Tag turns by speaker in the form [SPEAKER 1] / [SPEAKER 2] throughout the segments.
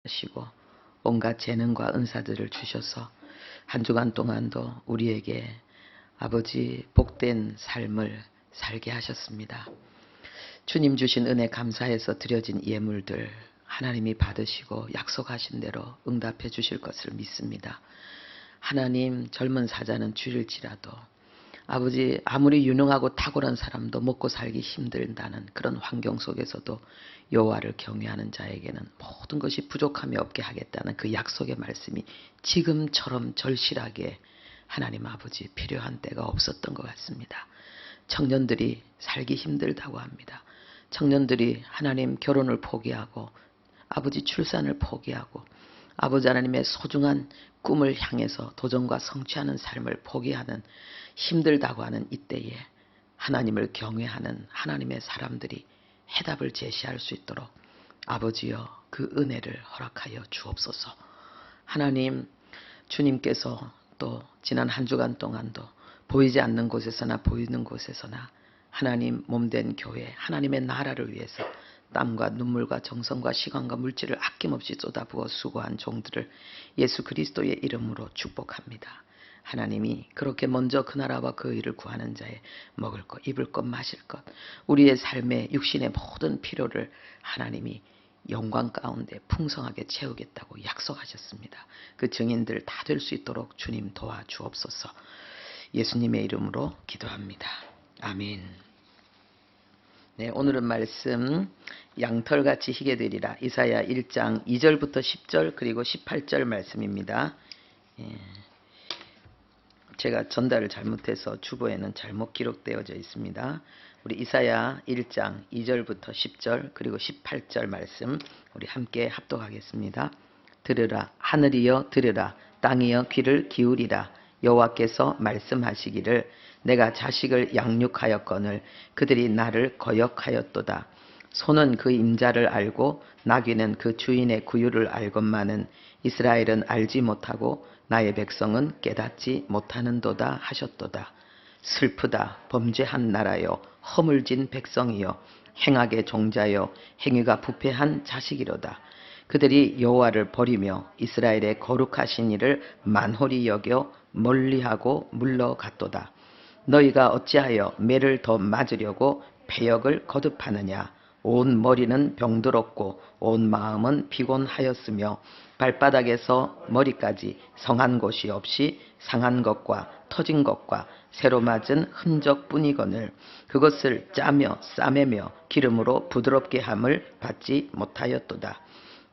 [SPEAKER 1] 하시고 온갖 재능과 은사들을 주셔서 한 주간 동안도 우리에게 아버지 복된 삶을 살게 하셨습니다. 주님 주신 은혜 감사해서 드려진 예물들 하나님이 받으시고 약속하신 대로 응답해 주실 것을 믿습니다. 하나님, 젊은 사자는 줄일지라도 아버지, 아무리 유능하고 탁월한 사람도 먹고 살기 힘들다는 그런 환경 속에서도 여호와를 경외하는 자에게는 모든 것이 부족함이 없게 하겠다는 그 약속의 말씀이 지금처럼 절실하게 하나님 아버지 필요한 때가 없었던 것 같습니다. 청년들이 살기 힘들다고 합니다. 청년들이 하나님 결혼을 포기하고 아버지 출산을 포기하고 아버지 하나님의 소중한 꿈을 향해서 도전과 성취하는 삶을 포기하는 힘들다고 하는 이때에 하나님을 경외하는 하나님의 사람들이 해답을 제시할 수 있도록 아버지여 그 은혜를 허락하여 주옵소서. 하나님, 주님께서 또 지난 한 주간 동안도 보이지 않는 곳에서나 보이는 곳에서나 하나님 몸된 교회, 하나님의 나라를 위해서 땀과 눈물과 정성과 시간과 물질을 아낌없이 쏟아부어 수고한 종들을 예수 그리스도의 이름으로 축복합니다. 하나님이 그렇게 먼저 그 나라와 그 일을 구하는 자의 먹을 것, 입을 것, 마실 것, 우리의 삶의 육신의 모든 필요를 하나님이 영광 가운데 풍성하게 채우겠다고 약속하셨습니다. 그 증인들 다 될 수 있도록 주님 도와주옵소서. 예수님의 이름으로 기도합니다. 아멘. 네, 오늘은 말씀 양털같이 희게 되리라. 이사야 1장 2절부터 10절 그리고 18절 말씀입니다. 제가 전달을 잘못해서 주보에는 잘못 기록되어져 있습니다. 우리 이사야 1장 2절부터 10절 그리고 18절 말씀 우리 함께 합독하겠습니다. 들으라 하늘이여 들으라 땅이여 귀를 기울이라. 여호와께서 말씀하시기를 내가 자식을 양육하였거늘 그들이 나를 거역하였도다. 소는 그 임자를 알고 나귀는 그 주인의 구유를 알건만은 이스라엘은 알지 못하고 나의 백성은 깨닫지 못하는도다 하셨도다. 슬프다 범죄한 나라여 허물진 백성이여 행악의 종자여 행위가 부패한 자식이로다. 그들이 여호와를 버리며 이스라엘의 거룩하신 이를 만홀히 여겨 멀리하고 물러갔도다. 너희가 어찌하여 매를 더 맞으려고 패역을 거듭하느냐. 온 머리는 병들었고 온 마음은 피곤하였으며 발바닥에서 머리까지 성한 곳이 없이 상한 것과 터진 것과 새로 맞은 흔적뿐이거늘 그것을 짜며 싸매며 기름으로 부드럽게 함을 받지 못하였도다.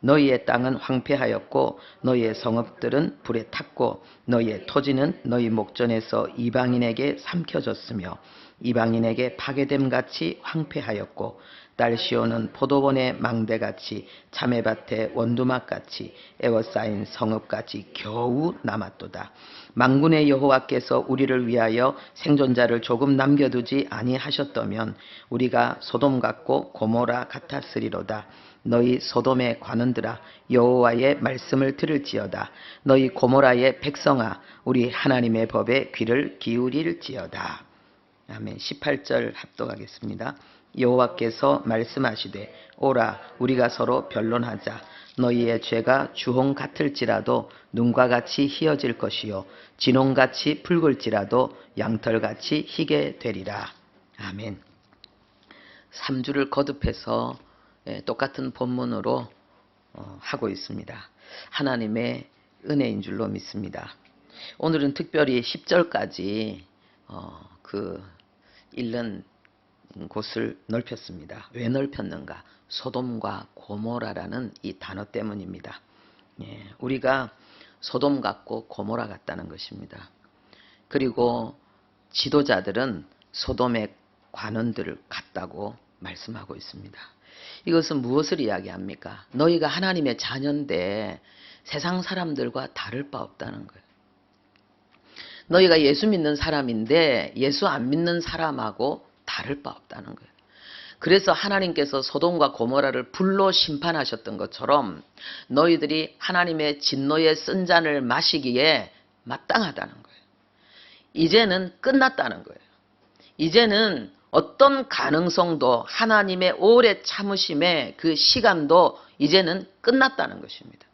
[SPEAKER 1] 너희의 땅은 황폐하였고 너희의 성읍들은 불에 탔고 너희의 토지는 너희 목전에서 이방인에게 삼켜졌으며 이방인에게 파괴됨같이 황폐하였고 딸 시온은 포도원의 망대같이 자매밭의 원두막같이 에워싸인 성읍같이 겨우 남았도다. 만군의 여호와께서 우리를 위하여 생존자를 조금 남겨두지 아니하셨다면 우리가 소돔 같고 고모라 같았으리로다. 너희 소돔의 관원들아 여호와의 말씀을 들을지어다. 너희 고모라의 백성아 우리 하나님의 법에 귀를 기울일지어다. 아멘. 18절 합독하겠습니다. 여호와께서 말씀하시되 오라 우리가 서로 변론하자. 너희의 죄가 주홍 같을지라도 눈과 같이 희어질 것이요 진홍같이 붉을지라도 양털같이 희게 되리라. 아멘. 3주를 거듭해서 똑같은 본문으로 하고 있습니다. 하나님의 은혜인 줄로 믿습니다. 오늘은 특별히 10절까지 그 읽는 곳을 넓혔습니다. 왜 넓혔는가? 소돔과 고모라라는 이 단어 때문입니다. 우리가 소돔 같고 고모라 같다는 것입니다. 그리고 지도자들은 소돔의 관원들을 같다고 말씀하고 있습니다. 이것은 무엇을 이야기합니까? 너희가 하나님의 자녀인데 세상 사람들과 다를 바 없다는 거예요. 너희가 예수 믿는 사람인데 예수 안 믿는 사람하고 다를 바 없다는 거예요. 그래서 하나님께서 소돔과 고모라를 불로 심판하셨던 것처럼 너희들이 하나님의 진노의 쓴 잔을 마시기에 마땅하다는 거예요. 이제는 끝났다는 거예요. 이제는 어떤 가능성도 하나님의 오래 참으심의 그 시간도 이제는 끝났다는 것입니다.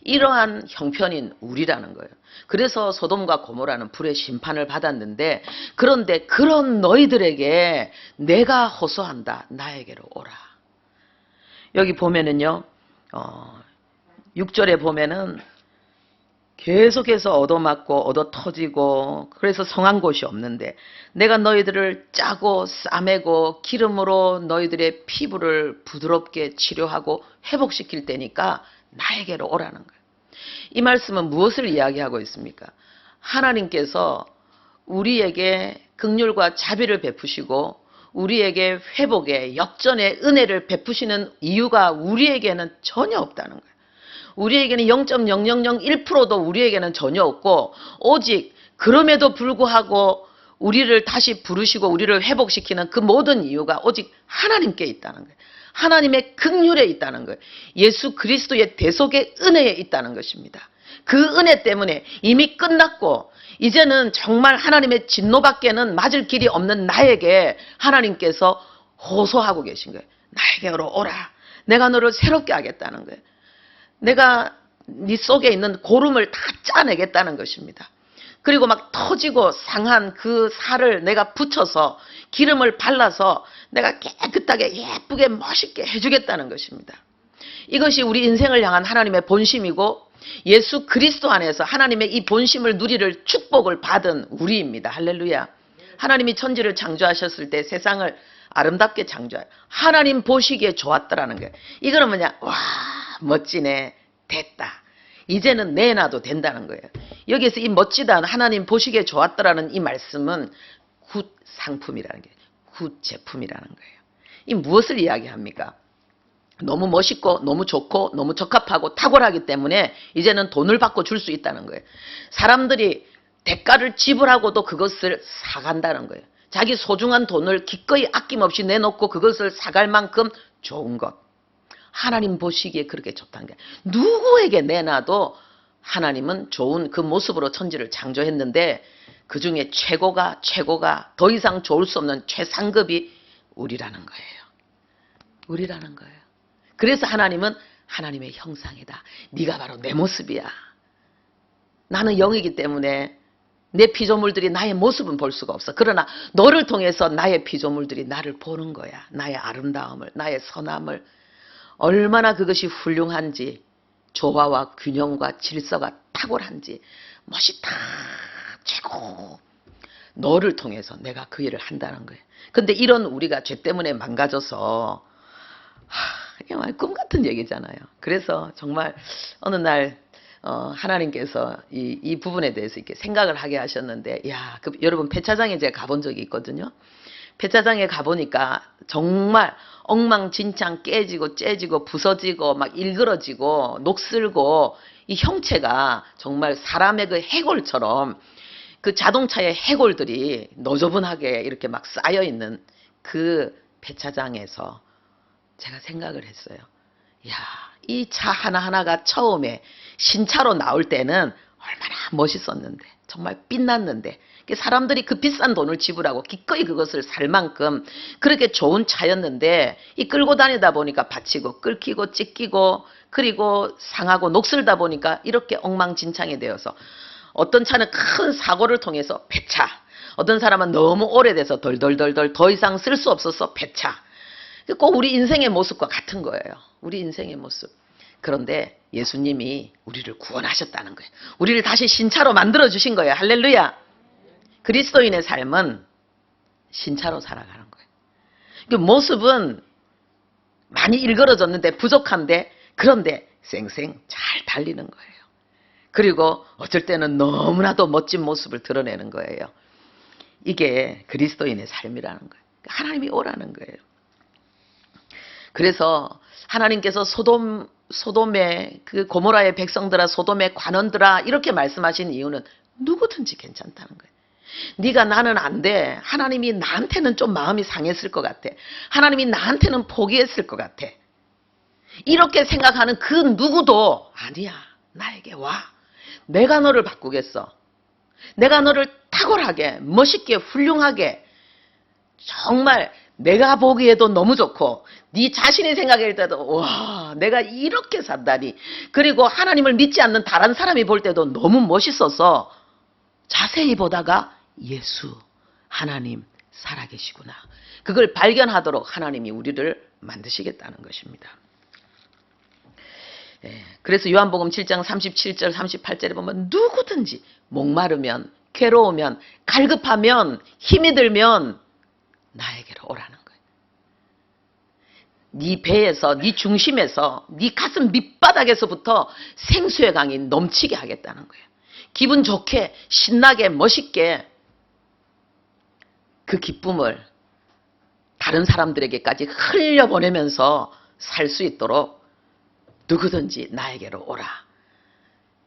[SPEAKER 1] 이러한 형편인 우리라는 거예요. 그래서 소돔과 고모라는 불의 심판을 받았는데, 그런데 그런 너희들에게 내가 호소한다. 나에게로 오라. 여기 보면은요, 6절에 보면은 계속해서 얻어맞고 얻어터지고, 그래서 성한 곳이 없는데 내가 너희들을 짜고 싸매고 기름으로 너희들의 피부를 부드럽게 치료하고 회복시킬 때니까 나에게로 오라는 거예요. 이 말씀은 무엇을 이야기하고 있습니까? 하나님께서 우리에게 긍휼과 자비를 베푸시고 우리에게 회복의 역전의 은혜를 베푸시는 이유가 우리에게는 전혀 없다는 거예요. 우리에게는 0.0001%도 우리에게는 전혀 없고, 오직 그럼에도 불구하고 우리를 다시 부르시고 우리를 회복시키는 그 모든 이유가 오직 하나님께 있다는 거예요. 하나님의 긍휼에 있다는 거예요. 예수 그리스도의 대속의 은혜에 있다는 것입니다. 그 은혜 때문에 이미 끝났고, 이제는 정말 하나님의 진노밖에는 맞을 길이 없는 나에게 하나님께서 호소하고 계신 거예요. 나에게로 오라. 내가 너를 새롭게 하겠다는 거예요. 내가 네 속에 있는 고름을 다 짜내겠다는 것입니다. 그리고 막 터지고 상한 그 살을 내가 붙여서 기름을 발라서 내가 깨끗하게 예쁘게 멋있게 해주겠다는 것입니다. 이것이 우리 인생을 향한 하나님의 본심이고, 예수 그리스도 안에서 하나님의 이 본심을 누리를 축복을 받은 우리입니다. 할렐루야. 하나님이 천지를 창조하셨을 때 세상을 아름답게 창조해요. 하나님 보시기에 좋았더라는 거예요. 이거는 뭐냐? 와, 멋지네. 됐다. 이제는 내놔도 된다는 거예요. 여기에서 이 멋지다, 하나님 보시기에 좋았더라는 이 말씀은 굿 상품이라는 게, 굿 제품이라는 거예요. 이 무엇을 이야기합니까? 너무 멋있고 너무 좋고 너무 적합하고 탁월하기 때문에 이제는 돈을 받고 줄 수 있다는 거예요. 사람들이 대가를 지불하고도 그것을 사간다는 거예요. 자기 소중한 돈을 기꺼이 아낌없이 내놓고 그것을 사갈 만큼 좋은 것. 하나님 보시기에 그렇게 좋다는 게, 누구에게 내놔도 하나님은 좋은 그 모습으로 천지를 창조했는데 그 중에 최고가 더 이상 좋을 수 없는 최상급이 우리라는 거예요. 우리라는 거예요. 그래서 하나님은 하나님의 형상이다. 네가 바로 내 모습이야. 나는 영이기 때문에 내 피조물들이 나의 모습은 볼 수가 없어. 그러나 너를 통해서 나의 피조물들이 나를 보는 거야. 나의 아름다움을, 나의 선함을. 얼마나 그것이 훌륭한지, 조화와 균형과 질서가 탁월한지, 멋있다, 최고. 너를 통해서 내가 그 일을 한다는 거예요. 근데 이런 우리가 죄 때문에 망가져서 정말 꿈 같은 얘기잖아요. 그래서 정말 어느 날 하나님께서 이 부분에 대해서 이렇게 생각을 하게 하셨는데, 여러분 폐차장에 제가 가본 적이 있거든요. 폐차장에 가보니까 정말 엉망진창 깨지고 째지고 부서지고 막 일그러지고 녹슬고, 이 형체가 정말 사람의 그 해골처럼, 그 자동차의 해골들이 너저분하게 이렇게 막 쌓여있는 그 폐차장에서 제가 생각을 했어요. 이 차 하나하나가 처음에 신차로 나올 때는 얼마나 멋있었는데, 정말 빛났는데, 사람들이 그 비싼 돈을 지불하고 기꺼이 그것을 살 만큼 그렇게 좋은 차였는데, 이 끌고 다니다 보니까 받치고 끓기고 찢기고 그리고 상하고 녹슬다 보니까 이렇게 엉망진창이 되어서, 어떤 차는 큰 사고를 통해서 폐차, 어떤 사람은 너무 오래돼서 덜덜덜덜 더 이상 쓸 수 없어서 폐차. 꼭 우리 인생의 모습과 같은 거예요. 우리 인생의 모습. 그런데 예수님이 우리를 구원하셨다는 거예요. 우리를 다시 신차로 만들어주신 거예요. 할렐루야. 그리스도인의 삶은 신차로 살아가는 거예요. 그 모습은 많이 일그러졌는데 부족한데, 그런데 쌩쌩 잘 달리는 거예요. 그리고 어쩔 때는 너무나도 멋진 모습을 드러내는 거예요. 이게 그리스도인의 삶이라는 거예요. 하나님이 오라는 거예요. 그래서 하나님께서 소돔의 그 고모라의 백성들아, 소돔의 관원들아, 이렇게 말씀하신 이유는 누구든지 괜찮다는 거예요. 네가 나는 안 돼. 하나님이 나한테는 좀 마음이 상했을 것 같아. 하나님이 나한테는 포기했을 것 같아. 이렇게 생각하는 그 누구도 아니야. 나에게 와. 내가 너를 바꾸겠어. 내가 너를 탁월하게, 멋있게, 훌륭하게, 정말 내가 보기에도 너무 좋고 네 자신이 생각할 때도 와 내가 이렇게 산다니 그리고 하나님을 믿지 않는 다른 사람이 볼 때도 너무 멋있어서 자세히 보다가 예수 하나님 살아계시구나. 그걸 발견하도록 하나님이 우리를 만드시겠다는 것입니다. 그래서 요한복음 7장 37절 38절에 보면 누구든지 목마르면 괴로우면 갈급하면 힘이 들면 나에게로 오라는 거예요. 네 배에서 네 중심에서 네 가슴 밑바닥에서부터 생수의 강이 넘치게 하겠다는 거예요. 기분 좋게 신나게 멋있게 그 기쁨을 다른 사람들에게까지 흘려보내면서 살 수 있도록 누구든지 나에게로 오라.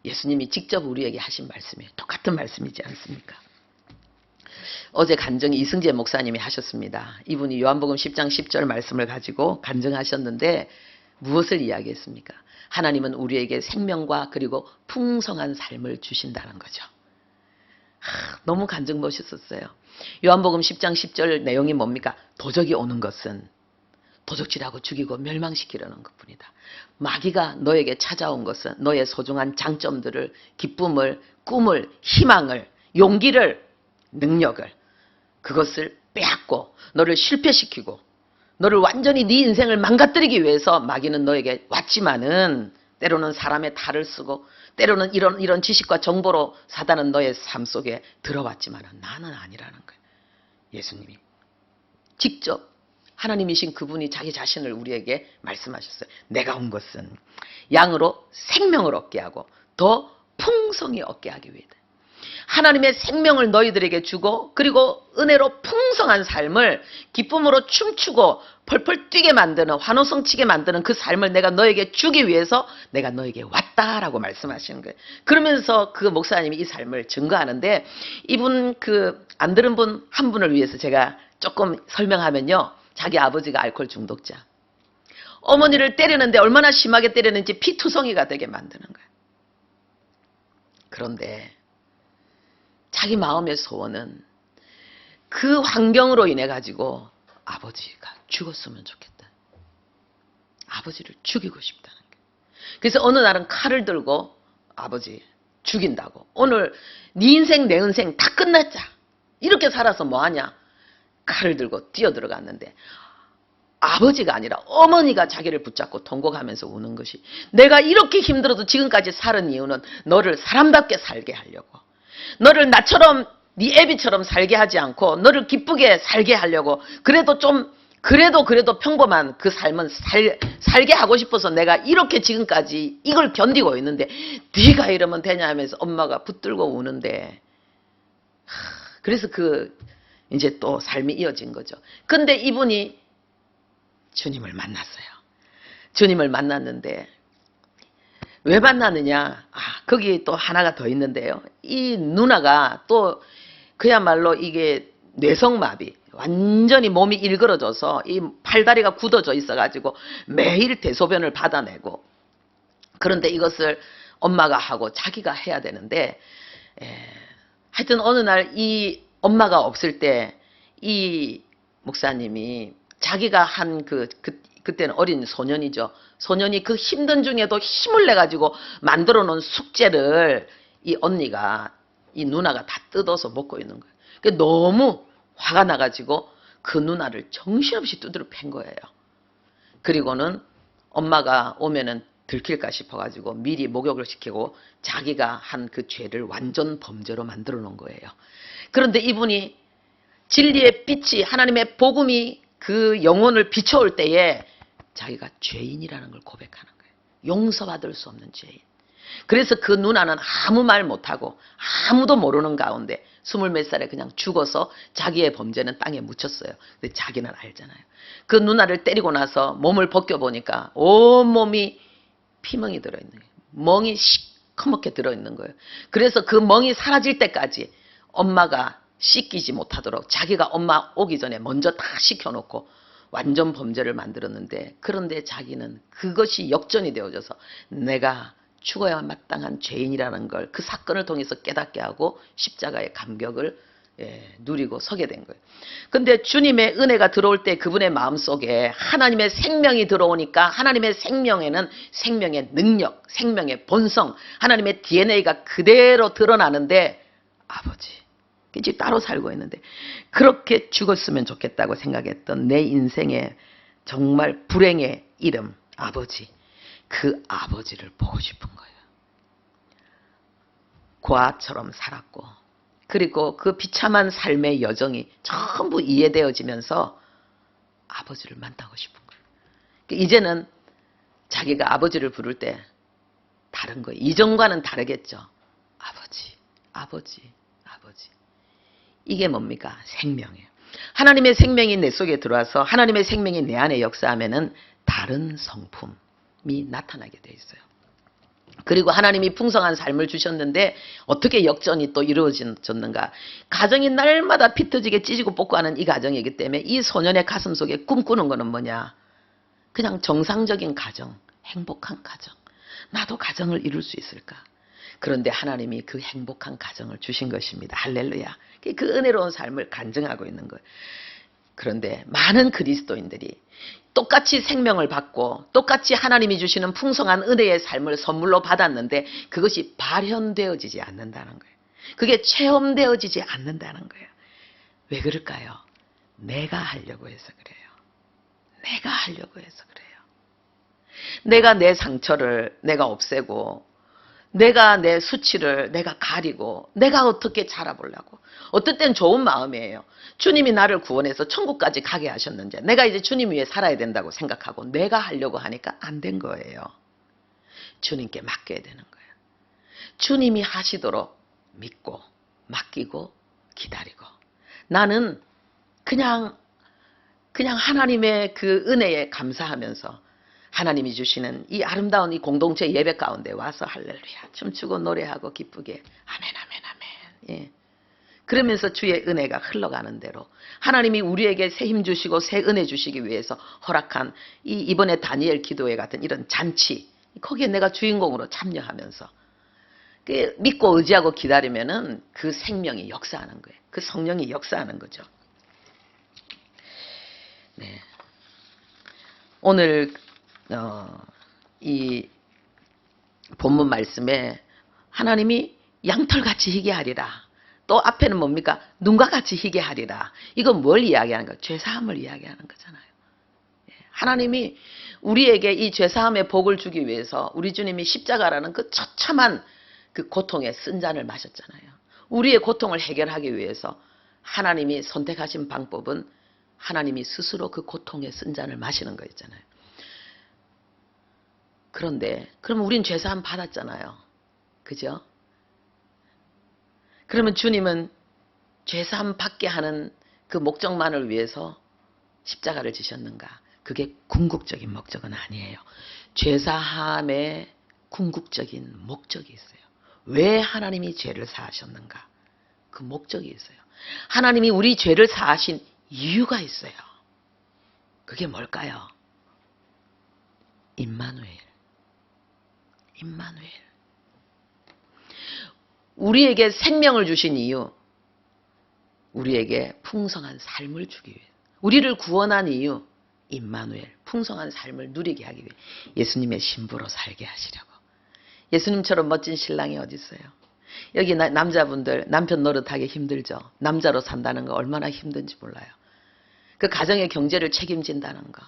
[SPEAKER 1] 예수님이 직접 우리에게 하신 말씀이에요. 똑같은 말씀이지 않습니까? 어제 간증 이승재 목사님이 하셨습니다. 이분이 요한복음 10장 10절 말씀을 가지고 간증하셨는데 무엇을 이야기했습니까? 하나님은 우리에게 생명과 그리고 풍성한 삶을 주신다는 거죠. 너무 간증 멋있었어요. 요한복음 10장 10절 내용이 뭡니까? 도적이 오는 것은 도적질하고 죽이고 멸망시키려는 것뿐이다. 마귀가 너에게 찾아온 것은 너의 소중한 장점들을, 기쁨을, 꿈을, 희망을, 용기를, 능력을 그것을 빼앗고 너를 실패시키고 너를 완전히 네 인생을 망가뜨리기 위해서 마귀는 너에게 왔지만은 때로는 사람의 탈을 쓰고 때로는 이런 지식과 정보로 사단은 너의 삶 속에 들어왔지만은 나는 아니라는 거예요. 예수님이 직접 하나님이신 그분이 자기 자신을 우리에게 말씀하셨어요. 내가 온 것은 양으로 생명을 얻게 하고 더 풍성히 얻게 하기 위해다. 하나님의 생명을 너희들에게 주고 그리고 은혜로 풍성한 삶을 기쁨으로 춤추고 펄펄 뛰게 만드는 환호성치게 만드는 그 삶을 내가 너에게 주기 위해서 내가 너에게 왔다라고 말씀하시는 거예요. 그러면서 그 목사님이 이 삶을 증거하는데 이분 안 들은 분 한 분을 위해서 제가 조금 설명하면요. 자기 아버지가 알코올 중독자. 어머니를 때리는데 얼마나 심하게 때리는지 피투성이가 되게 만드는 거예요. 그런데 자기 마음의 소원은 그 환경으로 인해 가지고 아버지가 죽었으면 좋겠다. 아버지를 죽이고 싶다는 거예요. 그래서 어느 날은 칼을 들고 아버지 죽인다고. 오늘 네 인생 내 인생 다 끝났자. 이렇게 살아서 뭐하냐. 칼을 들고 뛰어들어갔는데 아버지가 아니라 어머니가 자기를 붙잡고 통곡하면서 우는 것이 내가 이렇게 힘들어도 지금까지 살은 이유는 너를 사람답게 살게 하려고 너를 나처럼 네 애비처럼 살게 하지 않고 너를 기쁘게 살게 하려고 그래도 평범한 그 삶은 살게 하고 싶어서 내가 이렇게 지금까지 이걸 견디고 있는데 네가 이러면 되냐 하면서 엄마가 붙들고 우는데 그래서 이제 또 삶이 이어진 거죠. 근데 이분이 주님을 만났어요. 주님을 만났는데 왜 만나느냐? 거기 또 하나가 더 있는데요. 이 누나가 또 그야말로 이게 뇌성마비, 완전히 몸이 일그러져서 이 팔다리가 굳어져 있어가지고 매일 대소변을 받아내고 그런데 이것을 엄마가 하고 자기가 해야 되는데 하여튼 어느 날 이 엄마가 없을 때 이 목사님이 자기가 한 그때는 어린 소년이죠. 소년이 그 힘든 중에도 힘을 내가지고 만들어 놓은 숙제를 이 언니가, 이 누나가 다 뜯어서 먹고 있는 거예요. 그러니까 너무 화가 나가지고 그 누나를 정신없이 두드려 팬 거예요. 그리고는 엄마가 오면은 들킬까 싶어가지고 미리 목욕을 시키고 자기가 한 그 죄를 완전 범죄로 만들어 놓은 거예요. 그런데 이분이 진리의 빛이 하나님의 복음이 그 영혼을 비춰올 때에 자기가 죄인이라는 걸 고백하는 거예요. 용서받을 수 없는 죄인. 그래서 그 누나는 아무 말 못하고 아무도 모르는 가운데 20몇 살에 그냥 죽어서 자기의 범죄는 땅에 묻혔어요. 근데 자기는 알잖아요. 그 누나를 때리고 나서 몸을 벗겨보니까 온몸이 피멍이 들어있는 거예요. 멍이 시커멓게 들어있는 거예요. 그래서 그 멍이 사라질 때까지 엄마가 씻기지 못하도록 자기가 엄마 오기 전에 먼저 다 씻겨놓고 완전 범죄를 만들었는데 그런데 자기는 그것이 역전이 되어져서 내가 죽어야 마땅한 죄인이라는 걸 그 사건을 통해서 깨닫게 하고 십자가의 감격을 누리고 서게 된 거예요. 근데 주님의 은혜가 들어올 때 그분의 마음속에 하나님의 생명이 들어오니까 하나님의 생명에는 생명의 능력, 생명의 본성, 하나님의 DNA가 그대로 드러나는데 아버지, 이제 따로 살고 있는데 그렇게 죽었으면 좋겠다고 생각했던 내 인생의 정말 불행의 이름 아버지, 그 아버지를 보고 싶은 거예요. 고아처럼 살았고 그리고 그 비참한 삶의 여정이 전부 이해되어지면서 아버지를 만나고 싶은 거예요. 이제는 자기가 아버지를 부를 때 다른 거예요. 이전과는 다르겠죠. 아버지, 아버지, 아버지. 이게 뭡니까? 생명이에요. 하나님의 생명이 내 속에 들어와서 하나님의 생명이 내 안에 역사하면은 다른 성품이 나타나게 돼 있어요. 그리고 하나님이 풍성한 삶을 주셨는데 어떻게 역전이 또 이루어졌는가. 가정이 날마다 피 터지게 찢고 뽑고하는 이 가정이기 때문에 이 소년의 가슴 속에 꿈꾸는 거는 뭐냐. 그냥 정상적인 가정, 행복한 가정. 나도 가정을 이룰 수 있을까. 그런데 하나님이 그 행복한 가정을 주신 것입니다. 할렐루야. 그 은혜로운 삶을 간증하고 있는 거예요. 그런데 많은 그리스도인들이 똑같이 생명을 받고 똑같이 하나님이 주시는 풍성한 은혜의 삶을 선물로 받았는데 그것이 발현되어지지 않는다는 거예요. 그게 체험되어지지 않는다는 거예요. 왜 그럴까요? 내가 하려고 해서 그래요. 내가 하려고 해서 그래요. 내가 내 상처를 내가 없애고 내가 내 수치를 내가 가리고 내가 어떻게 자라보려고. 어떨 땐 좋은 마음이에요. 주님이 나를 구원해서 천국까지 가게 하셨는데 내가 이제 주님 위해 살아야 된다고 생각하고 내가 하려고 하니까 안 된 거예요. 주님께 맡겨야 되는 거예요. 주님이 하시도록 믿고 맡기고 기다리고 나는 그냥 하나님의 그 은혜에 감사하면서 하나님이 주시는 이 아름다운 이 공동체 예배 가운데 와서 할렐루야 춤추고 노래하고 기쁘게 아멘 아멘 아멘. 예. 그러면서 주의 은혜가 흘러가는 대로 하나님이 우리에게 새 힘 주시고 새 은혜 주시기 위해서 허락한 이번에 다니엘 기도회 같은 이런 잔치 거기에 내가 주인공으로 참여하면서 믿고 의지하고 기다리면은 그 생명이 역사하는 거예요. 그 성령이 역사하는 거죠. 네. 오늘 이 본문 말씀에 하나님이 양털같이 희게 하리라. 또 앞에는 뭡니까? 눈과 같이 희게 하리라. 이건 뭘 이야기하는 거예요? 죄사함을 이야기하는 거잖아요. 하나님이 우리에게 이 죄사함의 복을 주기 위해서 우리 주님이 십자가라는 그 처참한 그 고통의 쓴 잔을 마셨잖아요. 우리의 고통을 해결하기 위해서 하나님이 선택하신 방법은 하나님이 스스로 그 고통의 쓴 잔을 마시는 거였잖아요. 그런데 그러면 우린 죄사함 받았잖아요. 그죠? 그러면 주님은 죄사함 받게 하는 그 목적만을 위해서 십자가를 지셨는가? 그게 궁극적인 목적은 아니에요. 죄사함의 궁극적인 목적이 있어요. 왜 하나님이 죄를 사하셨는가? 그 목적이 있어요. 하나님이 우리 죄를 사하신 이유가 있어요. 그게 뭘까요? 임마누엘. 임마누엘. 우리에게 생명을 주신 이유, 우리에게 풍성한 삶을 주기 위해, 우리를 구원한 이유, 임마누엘, 풍성한 삶을 누리게 하기 위해 예수님의 신부로 살게 하시려고. 예수님처럼 멋진 신랑이 어디 있어요? 여기 남자분들 남편 노릇하기 힘들죠. 남자로 산다는 거 얼마나 힘든지 몰라요. 그 가정의 경제를 책임진다는 거.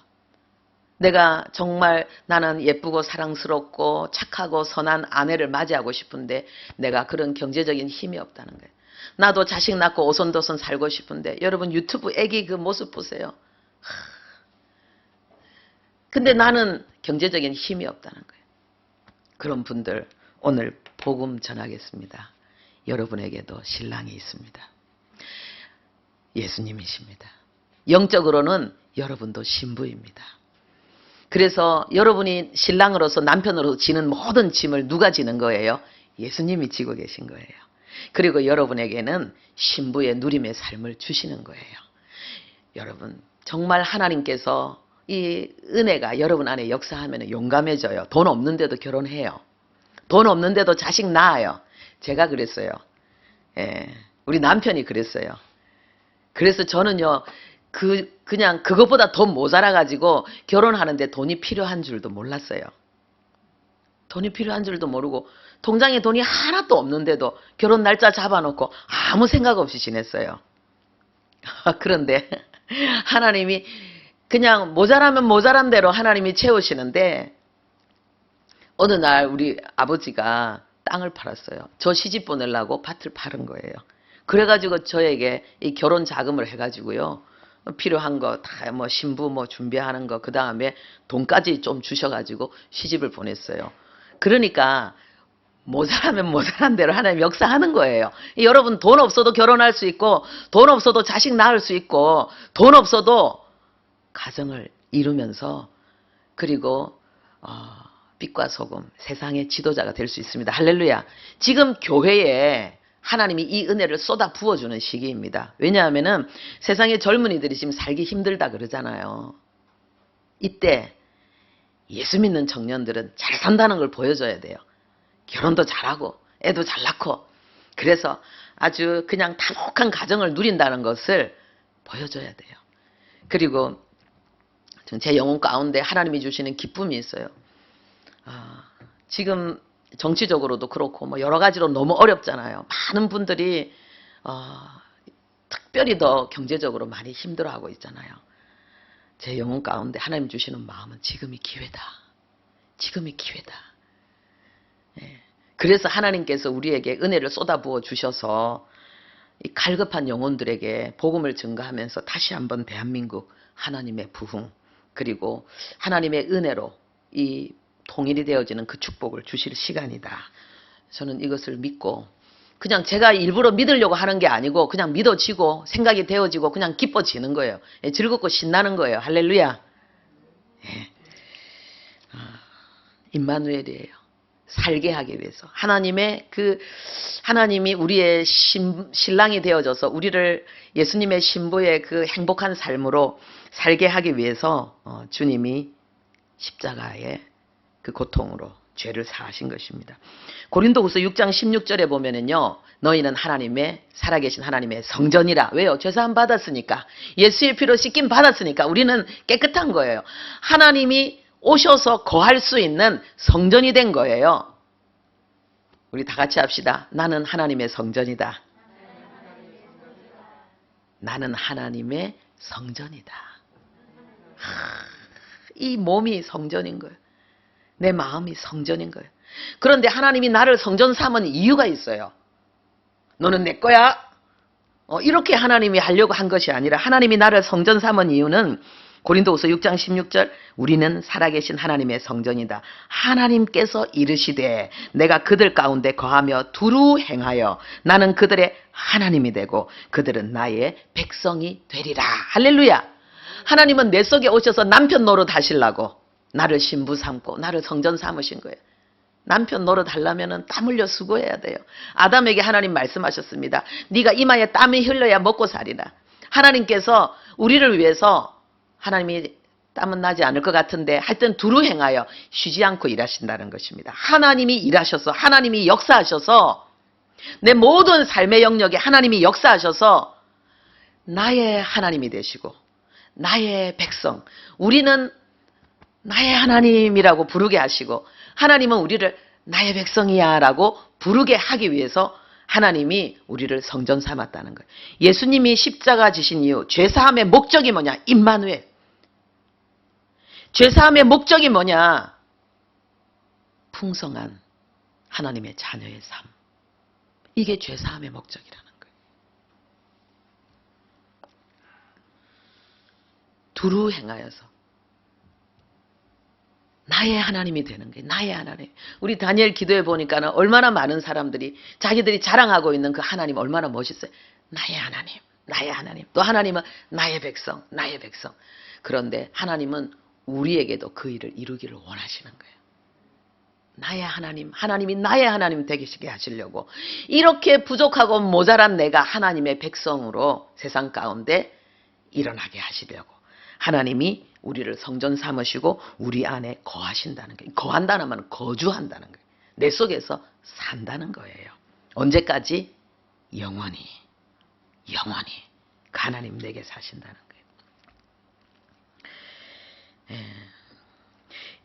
[SPEAKER 1] 내가 정말 나는 예쁘고 사랑스럽고 착하고 선한 아내를 맞이하고 싶은데 내가 그런 경제적인 힘이 없다는 거예요. 나도 자식 낳고 오손도손 살고 싶은데 여러분 유튜브 애기 그 모습 보세요. 근데 나는 경제적인 힘이 없다는 거예요. 그런 분들 오늘 복음 전하겠습니다. 여러분에게도 신랑이 있습니다. 예수님이십니다. 영적으로는 여러분도 신부입니다. 그래서 여러분이 신랑으로서 남편으로서 지는 모든 짐을 누가 지는 거예요? 예수님이 지고 계신 거예요. 그리고 여러분에게는 신부의 누림의 삶을 주시는 거예요. 여러분 정말 하나님께서 이 은혜가 여러분 안에 역사하면 용감해져요. 돈 없는데도 결혼해요. 돈 없는데도 자식 낳아요. 제가 그랬어요. 예, 우리 남편이 그랬어요. 그래서 저는요, 그냥 그것보다 더 모자라가지고 결혼하는데 돈이 필요한 줄도 몰랐어요. 돈이 필요한 줄도 모르고 통장에 돈이 하나도 없는데도 결혼 날짜 잡아놓고 아무 생각 없이 지냈어요. 그런데 하나님이 그냥 모자라면 모자란 대로 하나님이 채우시는데 어느 날 우리 아버지가 땅을 팔았어요. 저 시집 보내려고 밭을 팔은 거예요. 그래가지고 저에게 이 결혼 자금을 해가지고요. 필요한 거 다 뭐 신부 뭐 준비하는 거 그 다음에 돈까지 좀 주셔가지고 시집을 보냈어요. 그러니까 모자라면 모자란 대로 하나님 역사하는 거예요. 여러분 돈 없어도 결혼할 수 있고 돈 없어도 자식 낳을 수 있고 돈 없어도 가정을 이루면서 그리고 빛과 소금 세상의 지도자가 될 수 있습니다. 할렐루야. 지금 교회에 하나님이 이 은혜를 쏟아 부어주는 시기입니다. 왜냐하면은 세상의 젊은이들이 지금 살기 힘들다 그러잖아요. 이때 예수 믿는 청년들은 잘 산다는 걸 보여줘야 돼요. 결혼도 잘하고 애도 잘 낳고 그래서 아주 그냥 당혹한 가정을 누린다는 것을 보여줘야 돼요. 그리고 제 영혼 가운데 하나님이 주시는 기쁨이 있어요. 지금 정치적으로도 그렇고 뭐 여러 가지로 너무 어렵잖아요. 많은 분들이 특별히 더 경제적으로 많이 힘들어하고 있잖아요. 제 영혼 가운데 하나님 주시는 마음은 지금이 기회다. 지금이 기회다. 예. 그래서 하나님께서 우리에게 은혜를 쏟아부어 주셔서 이 갈급한 영혼들에게 복음을 증거하면서 다시 한번 대한민국 하나님의 부흥 그리고 하나님의 은혜로 이 통일이 되어지는 그 축복을 주실 시간이다. 저는 이것을 믿고 그냥 제가 일부러 믿으려고 하는 게 아니고 그냥 믿어지고 생각이 되어지고 그냥 기뻐지는 거예요. 예, 즐겁고 신나는 거예요. 할렐루야. 예. 임마누엘이에요. 살게 하기 위해서 하나님이 우리의 신랑이 되어져서 우리를 예수님의 신부의 그 행복한 삶으로 살게 하기 위해서 주님이 십자가의 그 고통으로 죄를 사하신 것입니다. 고린도후서 6장 16절에 보면은요. 너희는 하나님의 살아계신 하나님의 성전이라. 왜요? 죄사함 받았으니까. 예수의 피로 씻김 받았으니까 우리는 깨끗한 거예요. 하나님이 오셔서 거할 수 있는 성전이 된 거예요. 우리 다 같이 합시다. 나는 하나님의 성전이다. 나는 하나님의 성전이다. 이 몸이 성전인 거예요. 내 마음이 성전인 거예요. 그런데 하나님이 나를 성전 삼은 이유가 있어요. 너는 내 거야. 이렇게 하나님이 하려고 한 것이 아니라 하나님이 나를 성전 삼은 이유는 고린도후서 6장 16절 우리는 살아계신 하나님의 성전이다. 하나님께서 이르시되 내가 그들 가운데 거하며 두루 행하여 나는 그들의 하나님이 되고 그들은 나의 백성이 되리라. 할렐루야. 하나님은 내 속에 오셔서 남편 노릇 하시려고 나를 신부 삼고 나를 성전 삼으신 거예요. 남편 노릇 하려면 땀 흘려 수고해야 돼요. 아담에게 하나님 말씀하셨습니다. 네가 이마에 땀이 흘러야 먹고 살이라. 하나님께서 우리를 위해서 하나님이 땀은 나지 않을 것 같은데 하여튼 두루 행하여 쉬지 않고 일하신다는 것입니다. 하나님이 일하셔서 하나님이 역사하셔서 내 모든 삶의 영역에 하나님이 역사하셔서 나의 하나님이 되시고 나의 백성 우리는 나의 하나님이라고 부르게 하시고 하나님은 우리를 나의 백성이야 라고 부르게 하기 위해서 하나님이 우리를 성전 삼았다는 거예요. 예수님이 십자가 지신 이유 죄사함의 목적이 뭐냐? 임마누엘. 죄사함의 목적이 뭐냐? 풍성한 하나님의 자녀의 삶. 이게 죄사함의 목적이라는 거예요. 두루 행하여서 나의 하나님이 되는 거예요. 나의 하나님. 우리 다니엘 기도해 보니까는 얼마나 많은 사람들이 자기들이 자랑하고 있는 그 하나님 얼마나 멋있어요. 나의 하나님, 나의 하나님. 또 하나님은 나의 백성, 나의 백성. 그런데 하나님은 우리에게도 그 일을 이루기를 원하시는 거예요. 나의 하나님, 하나님이 나의 하나님 되게 하시려고 이렇게 부족하고 모자란 내가 하나님의 백성으로 세상 가운데 일어나게 하시려고 하나님이 우리를 성전 삼으시고 우리 안에 거하신다는 거예요. 거한다는 말은 거주한다는 거예요. 내 속에서 산다는 거예요. 언제까지? 영원히. 영원히 그 하나님 내게 사신다는 거예요. 예.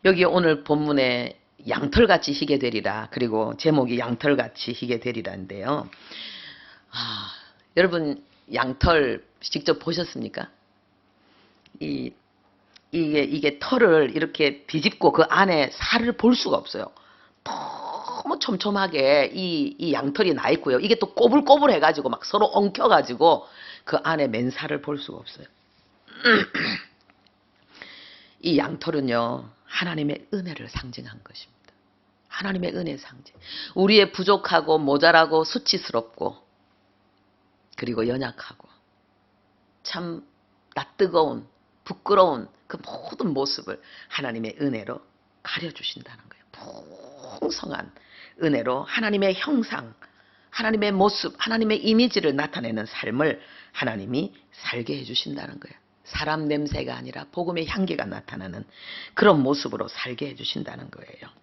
[SPEAKER 1] 여기 오늘 본문에 양털같이 희게 되리라. 그리고 제목이 양털같이 희게 되리라인데요. 여러분 양털 직접 보셨습니까? 이게 털을 이렇게 뒤집고 그 안에 살을 볼 수가 없어요. 너무 촘촘하게 이 양털이 나 있고요. 이게 또 꼬불꼬불 해가지고 막 서로 엉켜가지고 그 안에 맨살을 볼 수가 없어요. 이 양털은요, 하나님의 은혜를 상징한 것입니다. 하나님의 은혜의 상징. 우리의 부족하고 모자라고 수치스럽고 그리고 연약하고 참 낯뜨거운 부끄러운 그 모든 모습을 하나님의 은혜로 가려주신다는 거예요. 풍성한 은혜로 하나님의 형상, 하나님의 모습, 하나님의 이미지를 나타내는 삶을 하나님이 살게 해주신다는 거예요. 사람 냄새가 아니라 복음의 향기가 나타나는 그런 모습으로 살게 해주신다는 거예요.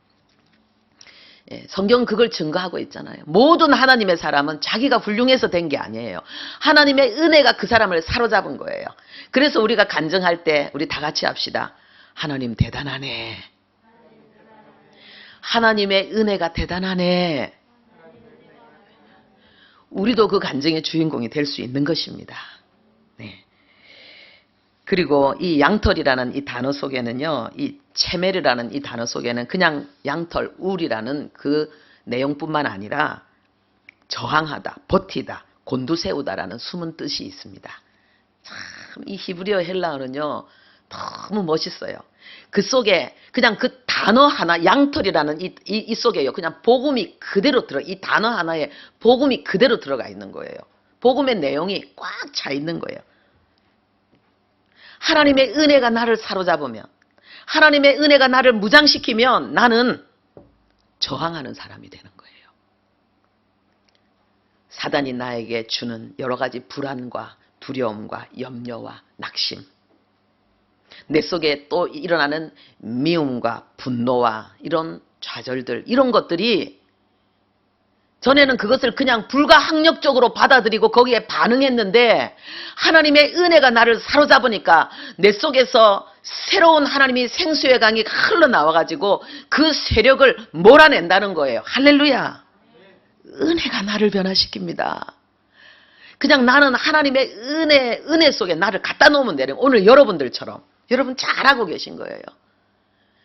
[SPEAKER 1] 예, 성경은 그걸 증거하고 있잖아요. 모든 하나님의 사람은 자기가 훌륭해서 된 게 아니에요. 하나님의 은혜가 그 사람을 사로잡은 거예요. 그래서 우리가 간증할 때 우리 다 같이 합시다. 하나님 대단하네. 하나님의 은혜가 대단하네. 우리도 그 간증의 주인공이 될 수 있는 것입니다. 네. 그리고 이 양털이라는 이 단어 속에는요, 이 체메르라는 이 단어 속에는 그냥 양털, 울이라는 그 내용뿐만 아니라 저항하다, 버티다, 곤두세우다라는 숨은 뜻이 있습니다. 참 이 히브리어 헬라어는요, 너무 멋있어요. 그 속에 그냥 그 단어 하나, 양털이라는 이 속에요, 그냥 복음이 그대로 이 단어 하나에 복음이 그대로 들어가 있는 거예요. 복음의 내용이 꽉 차 있는 거예요. 하나님의 은혜가 나를 사로잡으면, 하나님의 은혜가 나를 무장시키면 나는 저항하는 사람이 되는 거예요. 사단이 나에게 주는 여러 가지 불안과 두려움과 염려와 낙심, 내 속에 또 일어나는 미움과 분노와 이런 좌절들, 이런 것들이 전에는 그것을 그냥 불가항력적으로 받아들이고 거기에 반응했는데 하나님의 은혜가 나를 사로잡으니까 내 속에서 새로운 하나님이 생수의 강이 흘러나와가지고 그 세력을 몰아낸다는 거예요. 할렐루야. 은혜가 나를 변화시킵니다. 그냥 나는 하나님의 은혜 속에 나를 갖다 놓으면 되는, 오늘 여러분들처럼 여러분 잘하고 계신 거예요.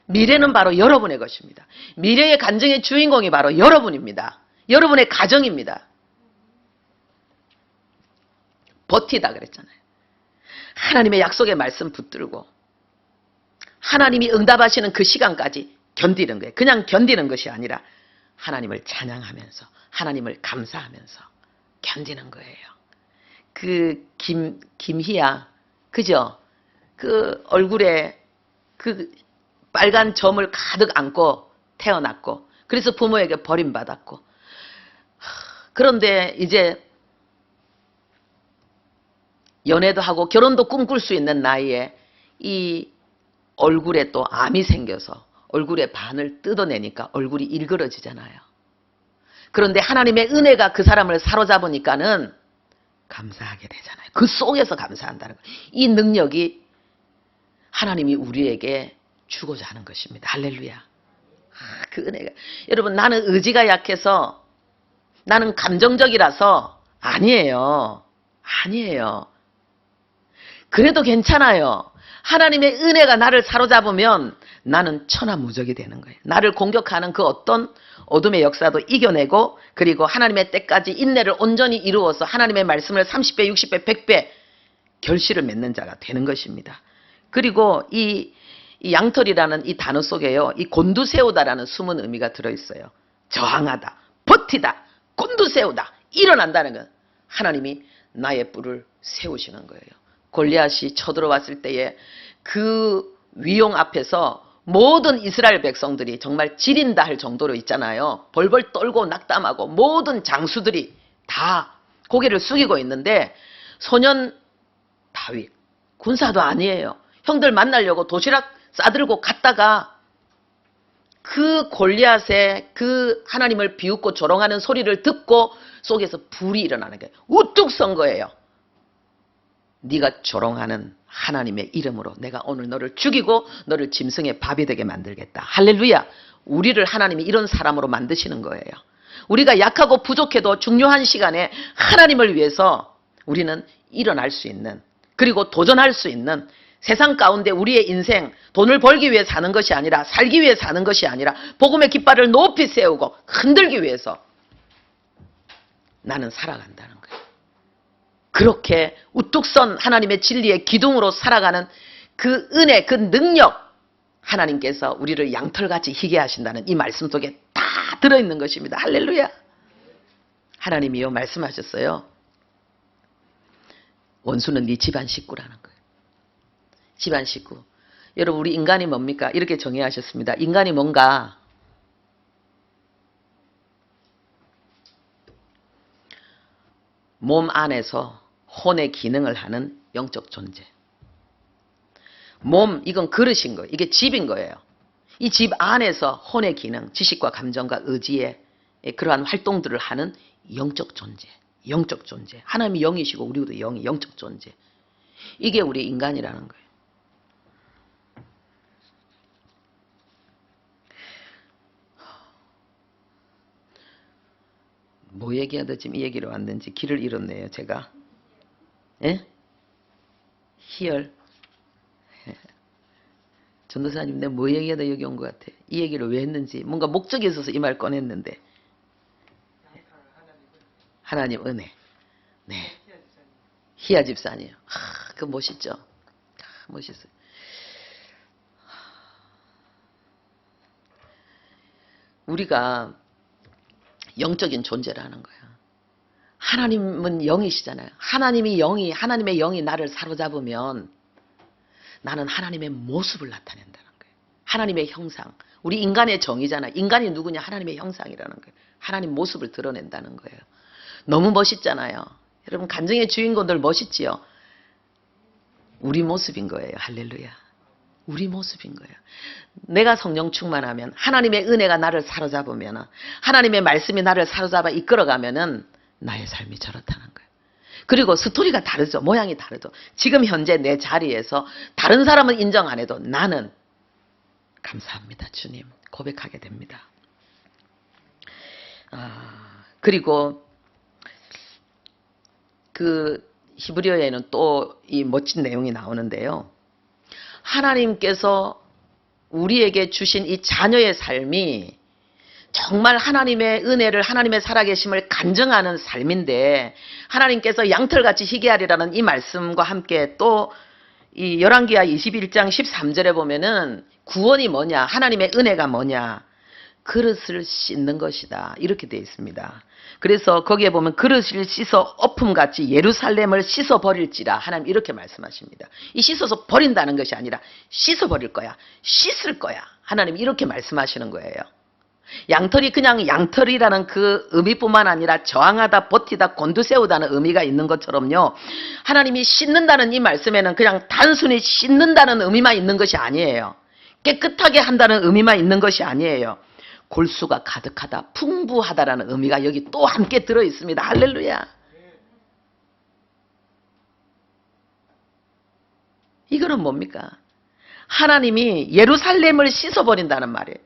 [SPEAKER 1] 미래는 바로 여러분의 것입니다. 미래의 간증의 주인공이 바로 여러분입니다. 여러분의 가정입니다. 버티다 그랬잖아요. 하나님의 약속의 말씀 붙들고 하나님이 응답하시는 그 시간까지 견디는 거예요. 그냥 견디는 것이 아니라 하나님을 찬양하면서 하나님을 감사하면서 견디는 거예요. 그 김희야, 그죠? 그 얼굴에 그 빨간 점을 가득 안고 태어났고, 그래서 부모에게 버림받았고, 그런데 이제 연애도 하고 결혼도 꿈꿀 수 있는 나이에 이 얼굴에 또 암이 생겨서 얼굴의 반을 뜯어내니까 얼굴이 일그러지잖아요. 그런데 하나님의 은혜가 그 사람을 사로잡으니까는 감사하게 되잖아요. 그 속에서 감사한다는 거예요. 이 능력이 하나님이 우리에게 주고자 하는 것입니다. 할렐루야. 그 은혜가. 여러분, 나는 의지가 약해서, 나는 감정적이라서 아니에요. 아니에요. 그래도 괜찮아요. 하나님의 은혜가 나를 사로잡으면 나는 천하무적이 되는 거예요. 나를 공격하는 그 어떤 어둠의 역사도 이겨내고, 그리고 하나님의 때까지 인내를 온전히 이루어서 하나님의 말씀을 30배, 60배, 100배 결실을 맺는 자가 되는 것입니다. 그리고 이 양털이라는 이 단어 속에요, 이 곤두세우다라는 숨은 의미가 들어있어요. 저항하다, 버티다, 곤두세우다, 일어난다는 건 하나님이 나의 뿔을 세우시는 거예요. 골리앗이 쳐들어왔을 때에 그 위용 앞에서 모든 이스라엘 백성들이 정말 지린다 할 정도로 있잖아요. 벌벌 떨고 낙담하고 모든 장수들이 다 고개를 숙이고 있는데, 소년 다윗, 군사도 아니에요. 형들 만나려고 도시락 싸들고 갔다가 그 골리앗의 그 하나님을 비웃고 조롱하는 소리를 듣고 속에서 불이 일어나는 거예요. 우뚝 선 거예요. 네가 조롱하는 하나님의 이름으로 내가 오늘 너를 죽이고 너를 짐승의 밥이 되게 만들겠다. 할렐루야. 우리를 하나님이 이런 사람으로 만드시는 거예요. 우리가 약하고 부족해도 중요한 시간에 하나님을 위해서 우리는 일어날 수 있는, 그리고 도전할 수 있는, 세상 가운데 우리의 인생 돈을 벌기 위해 사는 것이 아니라, 살기 위해 사는 것이 아니라 복음의 깃발을 높이 세우고 흔들기 위해서 나는 살아간다는 거예요. 그렇게 우뚝 선 하나님의 진리의 기둥으로 살아가는 그 은혜, 그 능력, 하나님께서 우리를 양털같이 희게 하신다는 이 말씀 속에 다 들어있는 것입니다. 할렐루야. 하나님이요 말씀하셨어요. 원수는 네 집안 식구라는 거예요. 집안 식구. 여러분, 우리 인간이 뭡니까? 이렇게 정의하셨습니다. 인간이 뭔가 몸 안에서 혼의 기능을 하는 영적 존재. 몸, 이건 그릇인 거예요. 이게 집인 거예요. 이 집 안에서 혼의 기능, 지식과 감정과 의지의 그러한 활동들을 하는 영적 존재. 영적 존재. 하나님이 영이시고 우리도 영이, 영적 존재. 이게 우리 인간이라는 거예요. 뭐 얘기하다 지금 이 얘기로 왔는지 길을 잃었네요, 제가. 예? 희열. 전도사님, 내가 뭐 얘기하다 여기 온 것 같아. 이 얘기를 왜 했는지, 뭔가 목적이 있어서 이 말 꺼냈는데. 하나님 은혜. 네. 희야 집사님. 그 멋있죠? 멋있어요. 우리가 영적인 존재라는 거야. 하나님은 영이시잖아요. 하나님의 영이 나를 사로잡으면 나는 하나님의 모습을 나타낸다는 거예요. 하나님의 형상. 우리 인간의 정의잖아요. 인간이 누구냐? 하나님의 형상이라는 거예요. 하나님 모습을 드러낸다는 거예요. 너무 멋있잖아요. 여러분, 간증의 주인공들 멋있지요? 우리 모습인 거예요. 할렐루야. 우리 모습인 거예요. 내가 성령 충만하면, 하나님의 은혜가 나를 사로잡으면, 하나님의 말씀이 나를 사로잡아 이끌어가면은 나의 삶이 저렇다는 거예요. 그리고 스토리가 다르죠. 모양이 다르죠. 지금 현재 내 자리에서 다른 사람은 인정 안 해도 나는 감사합니다, 주님. 고백하게 됩니다. 그리고 그 히브리어에는 또 이 멋진 내용이 나오는데요. 하나님께서 우리에게 주신 이 자녀의 삶이 정말 하나님의 은혜를, 하나님의 살아계심을 간증하는 삶인데, 하나님께서 양털같이 희게 하리라는 이 말씀과 함께 또 이 열왕기하 21장 13절에 보면은 구원이 뭐냐, 하나님의 은혜가 뭐냐, 그릇을 씻는 것이다, 이렇게 되어 있습니다. 그래서 거기에 보면 그릇을 씻어 엎음같이 예루살렘을 씻어버릴지라, 하나님 이렇게 말씀하십니다. 이 씻어서 버린다는 것이 아니라 씻어버릴 거야, 씻을 거야, 하나님 이렇게 말씀하시는 거예요. 양털이 그냥 양털이라는 그 의미뿐만 아니라 저항하다, 버티다, 곤두세우다는 의미가 있는 것처럼요, 하나님이 씻는다는 이 말씀에는 그냥 단순히 씻는다는 의미만 있는 것이 아니에요. 깨끗하게 한다는 의미만 있는 것이 아니에요. 골수가 가득하다, 풍부하다라는 의미가 여기 또 함께 들어있습니다. 할렐루야. 이거는 뭡니까? 하나님이 예루살렘을 씻어버린다는 말이에요.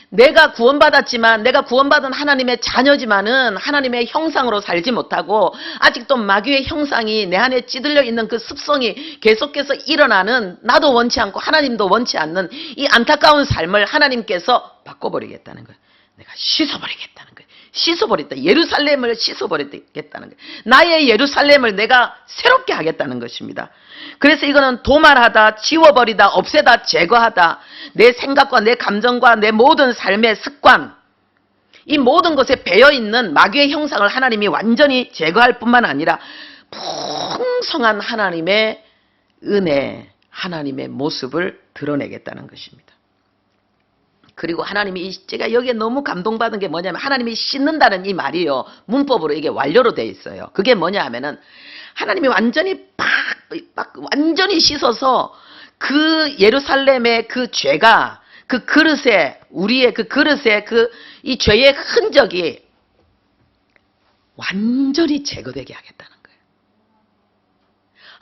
[SPEAKER 1] 내가 구원받았지만, 내가 구원받은 하나님의 자녀지만은 하나님의 형상으로 살지 못하고 아직도 마귀의 형상이 내 안에 찌들려 있는 그 습성이 계속해서 일어나는, 나도 원치 않고 하나님도 원치 않는 이 안타까운 삶을 하나님께서 바꿔버리겠다는 거예요. 내가 씻어버리겠다는 거예요. 씻어버렸다. 예루살렘을 씻어버리겠다는 거예요. 나의 예루살렘을 내가 새롭게 하겠다는 것입니다. 그래서 이거는 도말하다, 지워버리다, 없애다, 제거하다, 내 생각과 내 감정과 내 모든 삶의 습관, 이 모든 것에 배어있는 마귀의 형상을 하나님이 완전히 제거할 뿐만 아니라 풍성한 하나님의 은혜, 하나님의 모습을 드러내겠다는 것입니다. 그리고 하나님이, 제가 여기에 너무 감동받은 게 뭐냐면, 하나님이 씻는다는 이 말이요, 문법으로 이게 완료로 되어 있어요. 그게 뭐냐 하면은, 하나님이 완전히 완전히 씻어서 그 예루살렘의 그 죄가, 그 그릇에, 우리의 그 그릇에 이 죄의 흔적이 완전히 제거되게 하겠다는 거예요.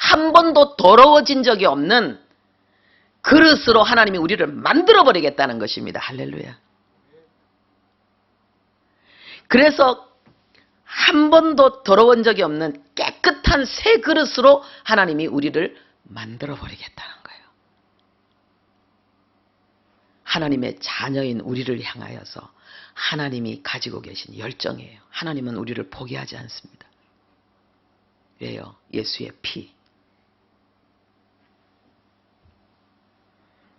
[SPEAKER 1] 한 번도 더러워진 적이 없는 그릇으로 하나님이 우리를 만들어버리겠다는 것입니다. 할렐루야. 그래서 한 번도 더러운 적이 없는 깨끗한 새 그릇으로 하나님이 우리를 만들어버리겠다는 거예요. 하나님의 자녀인 우리를 향하여서 하나님이 가지고 계신 열정이에요. 하나님은 우리를 포기하지 않습니다. 왜요? 예수의 피.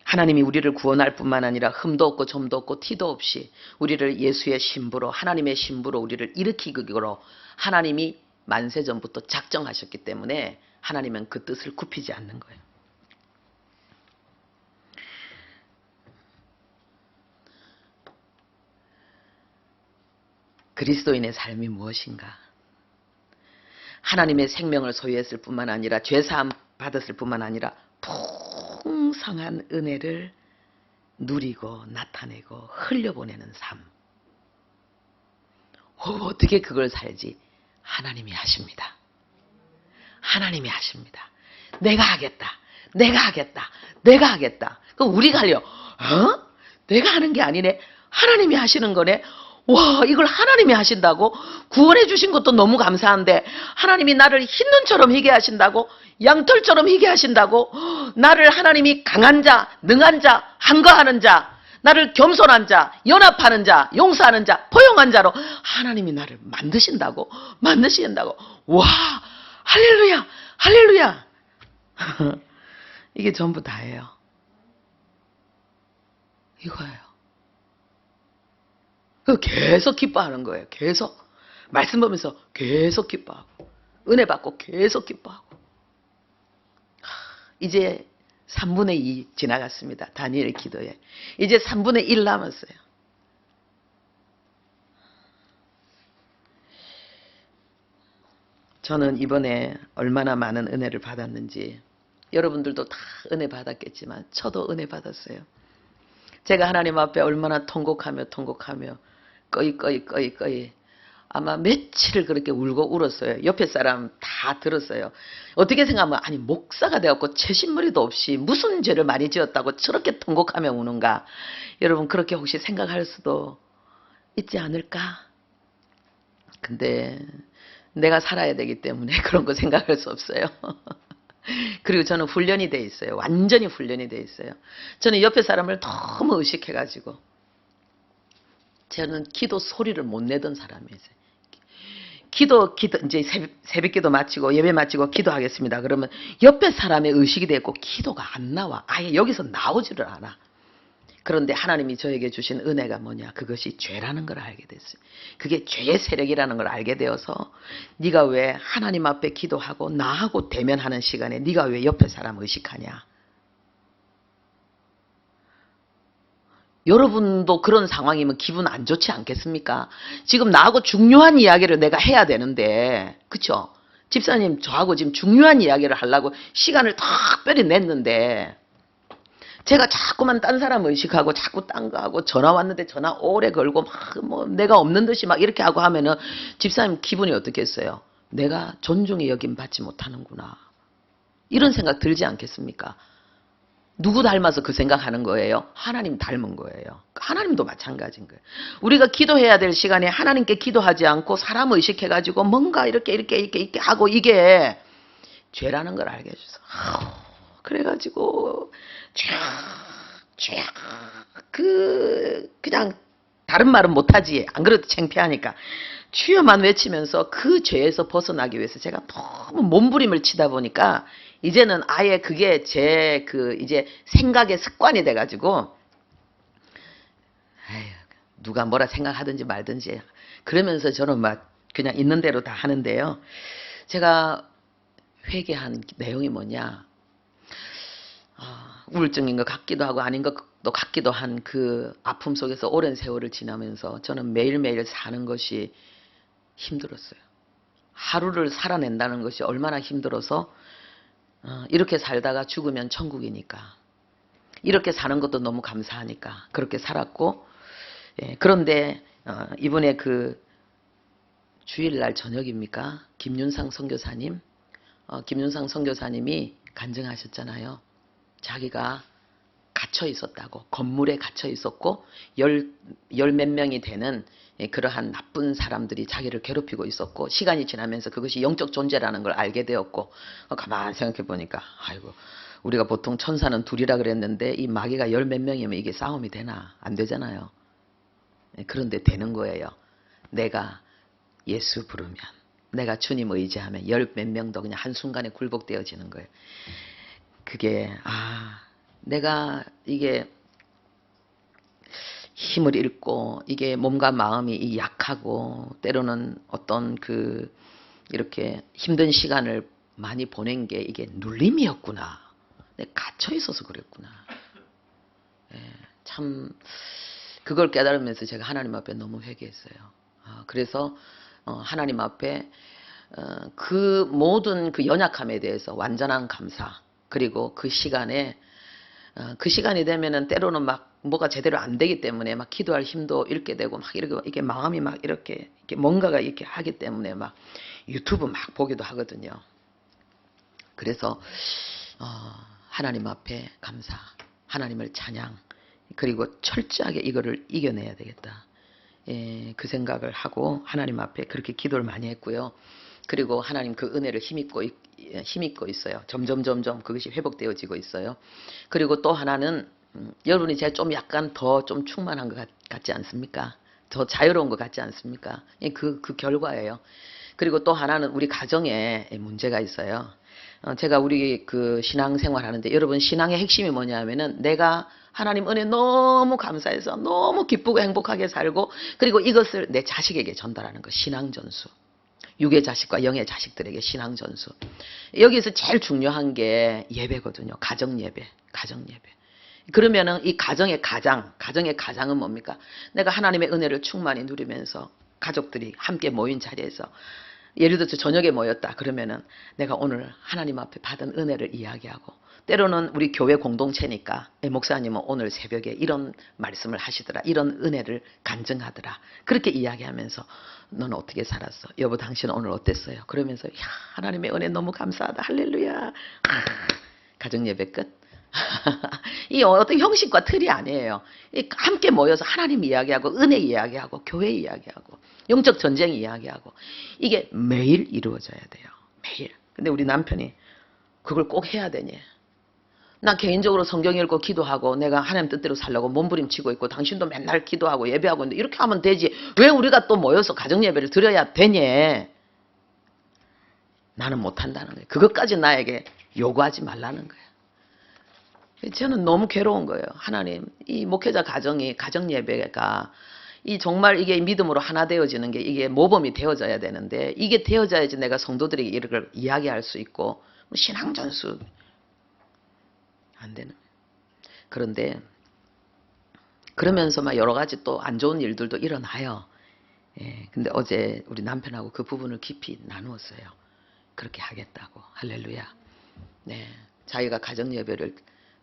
[SPEAKER 1] 하나님이 우리를 구원할 뿐만 아니라 흠도 없고 점도 없고 티도 없이 우리를 예수의 신부로, 하나님의 신부로 우리를 일으키기로 하나님이 만세전부터 작정하셨기 때문에 하나님은 그 뜻을 굽히지 않는 거예요. 그리스도인의 삶이 무엇인가? 하나님의 생명을 소유했을 뿐만 아니라 죄사함 받았을 뿐만 아니라 풍성한 은혜를 누리고 나타내고 흘려보내는 삶. 어떻게 그걸 살지? 하나님이 하십니다. 하나님이 하십니다. 내가 하겠다. 내가 하겠다. 내가 하겠다. 그럼 우리가 하려. 내가 하는 게 아니네. 하나님이 하시는 거네. 와, 이걸 하나님이 하신다고? 구원해 주신 것도 너무 감사한데 하나님이 나를 흰눈처럼 희게 하신다고? 양털처럼 희게 하신다고? 나를 하나님이 강한 자, 능한 자, 한거하는 자, 나를 겸손한 자, 연합하는 자, 용서하는 자, 포용한 자로 하나님이 나를 만드신다고? 만드신다고? 와, 할렐루야, 할렐루야. 이게 전부 다예요. 이거예요. 계속 기뻐하는 거예요. 계속. 말씀 보면서 계속 기뻐하고 은혜 받고 계속 기뻐하고. 이제 3분의 2 지나갔습니다. 다니엘 기도에. 이제 3분의 1 남았어요. 저는 이번에 얼마나 많은 은혜를 받았는지 여러분들도 다 은혜 받았겠지만 저도 은혜 받았어요. 제가 하나님 앞에 얼마나 통곡하며 꺼이 아마 며칠을 그렇게 울고 울었어요. 옆에 사람 다 들었어요. 어떻게 생각하면 아니 목사가 되었고 채신머리도 없이 무슨 죄를 많이 지었다고 저렇게 통곡하며 우는가. 여러분 그렇게 혹시 생각할 수도 있지 않을까. 근데 내가 살아야 되기 때문에 그런 거 생각할 수 없어요. 그리고 저는 훈련이 돼 있어요. 완전히 훈련이 돼 있어요. 저는 옆에 사람을 너무 의식해가지고 저는 기도 소리를 못 내던 사람이에요. 기도 이제 새벽기도 마치고 예배 마치고 기도하겠습니다. 그러면 옆에 사람의 의식이 되고 기도가 안 나와. 아예 여기서 나오지를 않아. 그런데 하나님이 저에게 주신 은혜가 뭐냐? 그것이 죄라는 걸 알게 됐어요. 그게 죄의 세력이라는 걸 알게 되어서 네가 왜 하나님 앞에 기도하고 나하고 대면하는 시간에 네가 왜 옆에 사람 의식하냐? 여러분도 그런 상황이면 기분 안 좋지 않겠습니까? 지금 나하고 중요한 이야기를 내가 해야 되는데, 그쵸? 집사님 저하고 지금 중요한 이야기를 하려고 시간을 특별히 냈는데 제가 자꾸만 딴 사람 의식하고 자꾸 딴 거 하고 전화 왔는데 전화 오래 걸고 막 뭐 내가 없는 듯이 막 이렇게 하고 하면은 집사님 기분이 어떻겠어요? 내가 존중이 여김 받지 못하는구나. 이런 생각 들지 않겠습니까? 누구 닮아서 그 생각하는 거예요? 하나님 닮은 거예요. 하나님도 마찬가지인 거예요. 우리가 기도해야 될 시간에 하나님께 기도하지 않고 사람 의식해가지고 뭔가 이렇게 하고 이게 죄라는 걸 알게 해줘서 그래가지고 그냥 다른 말은 못하지. 안 그래도 창피하니까 주여만 외치면서 그 죄에서 벗어나기 위해서 제가 너무 몸부림을 치다 보니까 이제는 아예 그게 제 이제 생각의 습관이 돼가지고 에휴, 누가 뭐라 생각하든지 말든지 그러면서 저는 막 그냥 있는 대로 다 하는데요. 제가 회개한 내용이 뭐냐? 우울증인 것 같기도 하고 아닌 것도 같기도 한 그 아픔 속에서 오랜 세월을 지나면서 저는 매일매일 사는 것이 힘들었어요. 하루를 살아낸다는 것이 얼마나 힘들어서 이렇게 살다가 죽으면 천국이니까 이렇게 사는 것도 너무 감사하니까 그렇게 살았고 그런데 이번에 그 주일날 저녁입니까? 김윤상 선교사님 김윤상 선교사님이 간증하셨잖아요. 자기가 갇혀 있었다고. 건물에 갇혀 있었고 열 몇 명이 되는 그러한 나쁜 사람들이 자기를 괴롭히고 있었고, 시간이 지나면서 그것이 영적 존재라는 걸 알게 되었고, 가만히 생각해 보니까 아이고, 우리가 보통 천사는 둘이라 그랬는데 이 마귀가 열 몇 명이면 이게 싸움이 되나? 안 되잖아요. 그런데 되는 거예요. 내가 예수 부르면, 내가 주님 의지하면 열 몇 명도 그냥 한순간에 굴복되어지는 거예요. 그게 내가 이게 힘을 잃고 이게 몸과 마음이 약하고 때로는 어떤 이렇게 힘든 시간을 많이 보낸 게 이게 눌림이었구나. 내가 갇혀 있어서 그랬구나. 참 그걸 깨달으면서 제가 하나님 앞에 너무 회개했어요. 그래서 하나님 앞에 그 모든 그 연약함에 대해서 완전한 감사, 그리고 그 시간에 그 시간이 되면은 때로는 막 뭐가 제대로 안 되기 때문에 막 기도할 힘도 잃게 되고 막 이렇게 마음이 막 이렇게 뭔가가 이렇게 하기 때문에 막 유튜브 막 보기도 하거든요. 그래서 하나님 앞에 감사, 하나님을 찬양, 그리고 철저하게 이거를 이겨내야 되겠다. 그 생각을 하고 하나님 앞에 그렇게 기도를 많이 했고요. 그리고 하나님 그 은혜를 힘입고 있어요. 점점 그것이 회복되어지고 있어요. 그리고 또 하나는 여러분이 제가 좀 약간 더 좀 충만한 것 같지 않습니까? 더 자유로운 것 같지 않습니까? 그 결과예요. 그리고 또 하나는 우리 가정에 문제가 있어요. 제가 우리 그 신앙생활 하는데, 여러분 신앙의 핵심이 뭐냐면은 내가 하나님 은혜 너무 감사해서 너무 기쁘고 행복하게 살고, 그리고 이것을 내 자식에게 전달하는 것, 신앙전수. 육의 자식과 영의 자식들에게 신앙전수. 여기서 제일 중요한 게 예배거든요. 가정예배. 그러면은 이 가정의 가장은 뭡니까? 내가 하나님의 은혜를 충만히 누리면서 가족들이 함께 모인 자리에서, 예를 들어서 저녁에 모였다 그러면은 내가 오늘 하나님 앞에 받은 은혜를 이야기하고, 때로는 우리 교회 공동체니까 목사님은 오늘 새벽에 이런 말씀을 하시더라, 이런 은혜를 간증하더라, 그렇게 이야기하면서 너는 어떻게 살았어? 여보 당신은 오늘 어땠어요? 그러면서 하나님의 은혜 너무 감사하다, 할렐루야. 가정예배 끝. 이 어떤 형식과 틀이 아니에요. 함께 모여서 하나님 이야기하고 은혜 이야기하고 교회 이야기하고 영적 전쟁 이야기하고, 이게 매일 이루어져야 돼요. 매일. 근데 우리 남편이 그걸 꼭 해야 되니? 나 개인적으로 성경 읽고 기도하고 내가 하나님 뜻대로 살려고 몸부림치고 있고, 당신도 맨날 기도하고 예배하고 있는데 이렇게 하면 되지, 왜 우리가 또 모여서 가정예배를 드려야 되니? 나는 못한다는 거예요. 그것까지 나에게 요구하지 말라는 거예요. 저는 너무 괴로운 거예요. 하나님, 이 목회자 가정이, 가정예배가 정말 이게 믿음으로 하나 되어지는 게 이게 모범이 되어져야 되는데, 이게 되어져야지 내가 성도들에게 이걸 이야기할 수 있고, 신앙전수 안 되는 거예요. 그런데 그러면서 막 여러 가지 또 안 좋은 일들도 일어나요. 근데 어제 우리 남편하고 그 부분을 깊이 나누었어요. 그렇게 하겠다고. 할렐루야. 네, 자기가 가정예배를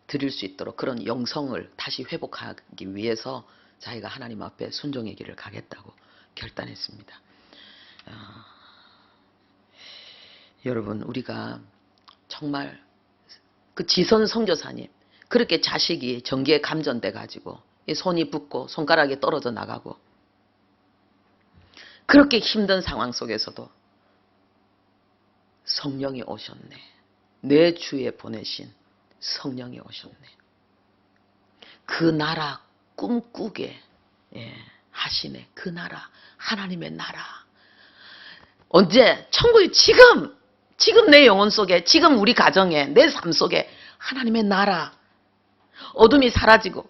[SPEAKER 1] 드릴 수 있도록 그런 영성을 다시 회복하기 위해서 자기가 하나님 앞에 순종의 길을 가겠다고 결단했습니다. 여러분, 우리가 정말 그 지선 선교사님, 그렇게 자식이 전기에 감전돼 가지고 손이 붓고 손가락이 떨어져 나가고, 그렇게 힘든 상황 속에서도 성령이 오셨네. 내 주에 보내신 성령이 오셨네. 그 나라 꿈꾸게 하시네. 그 나라, 하나님의 나라. 언제? 천국이 지금 내 영혼 속에, 지금 우리 가정에, 내 삶 속에 하나님의 나라. 어둠이 사라지고,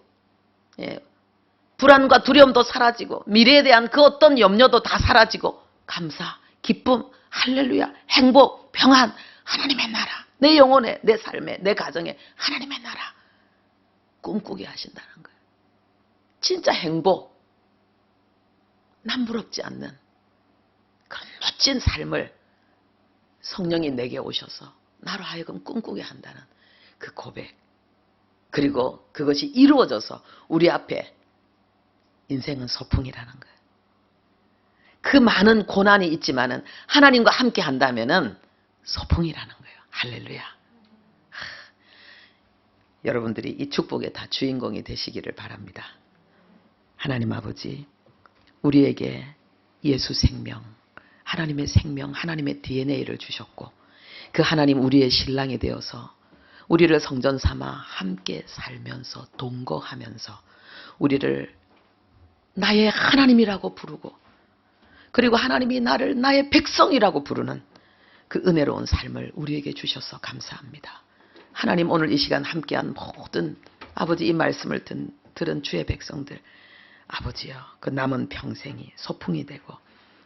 [SPEAKER 1] 불안과 두려움도 사라지고, 미래에 대한 그 어떤 염려도 다 사라지고, 감사, 기쁨, 할렐루야, 행복, 평안, 하나님의 나라. 내 영혼에, 내 삶에, 내 가정에 하나님의 나라 꿈꾸게 하신다는 거예요. 진짜 행복, 남부럽지 않는 그런 멋진 삶을 성령이 내게 오셔서 나로 하여금 꿈꾸게 한다는 그 고백, 그리고 그것이 이루어져서 우리 앞에 인생은 소풍이라는 거예요. 그 많은 고난이 있지만은 하나님과 함께 한다면은 소풍이라는 거예요. 할렐루야. 여러분들이 이 축복의 다 주인공이 되시기를 바랍니다. 하나님 아버지, 우리에게 예수 생명, 하나님의 생명, 하나님의 DNA를 주셨고 그 하나님 우리의 신랑이 되어서 우리를 성전 삼아 함께 살면서 동거하면서 우리를 나의 하나님이라고 부르고 그리고 하나님이 나를 나의 백성이라고 부르는 그 은혜로운 삶을 우리에게 주셔서 감사합니다. 하나님 오늘 이 시간 함께한 모든 아버지 이 말씀을 들은 주의 백성들 아버지여 그 남은 평생이 소풍이 되고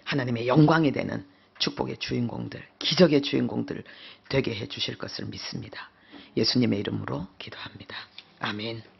[SPEAKER 1] 하나님의 영광이 되는 축복의 주인공들 기적의 주인공들 되게 해주실 것을 믿습니다. 예수님의 이름으로 기도합니다. 아멘.